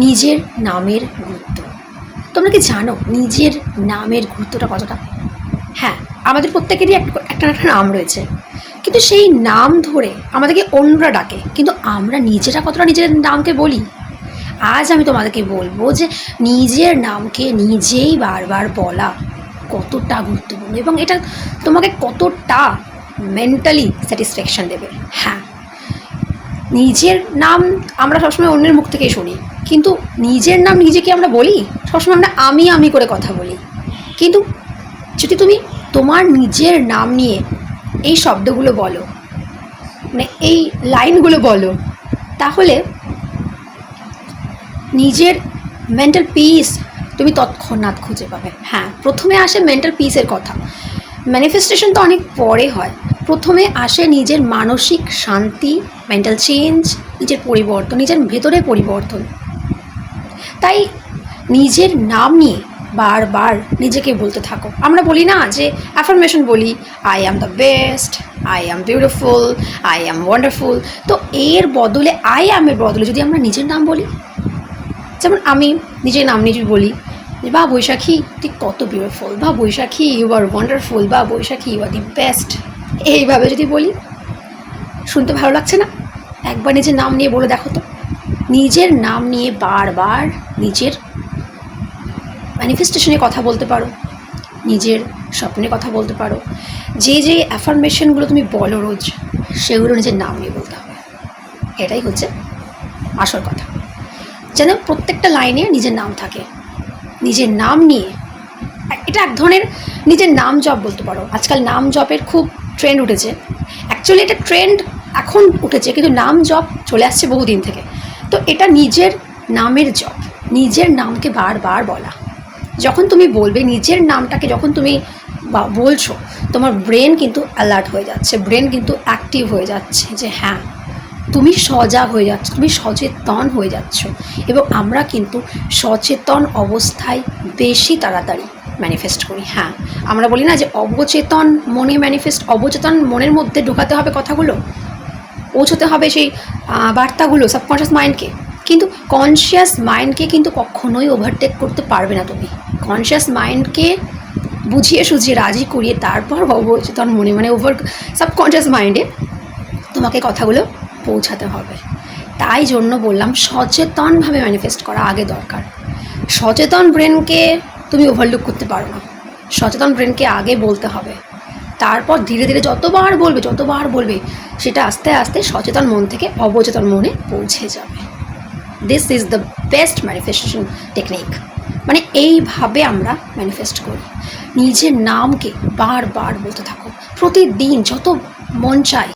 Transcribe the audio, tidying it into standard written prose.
নিজের নামের গুরুত্ব। তোমরা কি জানো নিজের নামের গুরুত্বটা কতটা? হ্যাঁ, আমাদের প্রত্যেকেরই একটা নাম রয়েছে, কিন্তু সেই নাম ধরে আমাদেরকে অন্যরা ডাকে, কিন্তু আমরা নিজেরা কতটা নিজের নামকে বলি? আজ আমি তোমাদেরকে বলবো যে নিজের নামকে নিজেই বারবার বলা কতটা গুরুত্বপূর্ণ এবং এটা তোমাকে কতটা মেন্টালি স্যাটিসফ্যাকশান দেবে। হ্যাঁ, নিজের নাম আমরা সবসময় অন্যের মুখ থেকেই শুনি, কিন্তু নিজের নাম নিজেকে আমরা বলি সবসময় আমরা আমি করে কথা বলি। কিন্তু যদি তুমি তোমার নিজের নাম নিয়ে এই শব্দগুলো বলো, মানে এই লাইনগুলো বলো, তাহলে নিজের মেন্টাল পিস তুমি তৎক্ষণাৎ খুঁজে পাবে। হ্যাঁ, প্রথমে আসে মেন্টাল পিসের কথা। ম্যানিফেস্টেশন তো অনেক পরে হয়, প্রথমে আসে নিজের মানসিক শান্তি, মেন্টাল চেঞ্জ, নিজের পরিবর্তন, নিজের ভেতরে পরিবর্তন। তাই নিজের নাম নিয়ে বারবার নিজেকে বলতে থাকো। আমরা বলি না যে অ্যাফার্মেশন বলি, I am the best, I am beautiful, I am wonderful. তো এর বদলে আই অ্যামের বদলে যদি আমরা নিজের নাম বলি, যেমন আমি নিজের নাম নিজে বলি যে বা বৈশাখী তুই কত বিউটিফুল, বা বৈশাখী ইউ আর ওয়ান্ডারফুল, বা বৈশাখী ইউ আর দি বেস্ট, এইভাবে যদি বলি, শুনতে ভালো লাগছে না? একবার নিজের নাম নিয়ে বলে দেখো তো। নিজের নাম নিয়ে বারবার নিজের ম্যানিফেস্টেশনে কথা বলতে পারো, নিজের স্বপ্নে কথা বলতে পারো। যে যে অ্যাফার্মেশনগুলো তুমি বলো রোজ, সেগুলো নিজের নাম নিয়ে বলতে হবে। এটাই হচ্ছে আসল কথা, যেন প্রত্যেকটা লাইনে নিজের নাম থাকে। নিজের নাম নিয়ে এটা এক ধরনের নিজের নাম জপ বলতে পারো। আজকাল নাম জপের খুব ট্রেন্ড উঠেছে। অ্যাকচুয়ালি এটা ট্রেন্ড এখন উঠেছে, কিন্তু নাম জপ চলে আসছে বহুদিন থেকে। তো এটা নিজের নামের জপ, নিজের নামকে বারবার বলা। যখন তুমি বলবে নিজের নামটাকে, যখন তুমি বলছো, তোমার ব্রেন কিন্তু অ্যালার্ট হয়ে যাচ্ছে, ব্রেন কিন্তু অ্যাক্টিভ হয়ে যাচ্ছে যে হ্যাঁ তুমি সজাগ হয়ে যাচ্ছ, তুমি সচেতন হয়ে যাচ্ছ। এবং আমরা কিন্তু সচেতন অবস্থায় বেশি তাড়াতাড়ি ম্যানিফেস্ট করি। হ্যাঁ, আমরা বলি না যে অবচেতন মনে ম্যানিফেস্ট, অবচেতন মনের মধ্যে ঢোকাতে হবে কথাগুলো, পৌঁছতে হবে সেই বার্তাগুলো সাবকনশিয়াস মাইন্ডকে। কিন্তু কনশিয়াস মাইন্ডকে কিন্তু কখনোই ওভারটেক করতে পারবে না তুমি। কনশিয়াস মাইন্ডকে বুঝিয়ে সুঝিয়ে রাজি করিয়ে তারপর অবচেতন মনে, মানে ওভার সাবকনশিয়াস মাইন্ডে তোমাকে কথাগুলো পৌঁছাতে হবে। তাই জন্য বললাম সচেতনভাবে ম্যানিফেস্ট করা আগে দরকার। সচেতন ব্রেনকে তুমি ওভারলুক করতে পারো না, সচেতন ব্রেনকে আগে বলতে হবে, তারপর ধীরে ধীরে যতবার বলবে সেটা আস্তে আস্তে সচেতন মন থেকে অবচেতন মনে পৌঁছে যাবে। This is the best manifestation technique. মানে এইভাবে আমরা ম্যানিফেস্ট করি। নিজের নামকে বারবার বলতে থাকো প্রতিদিন, যত মন চায়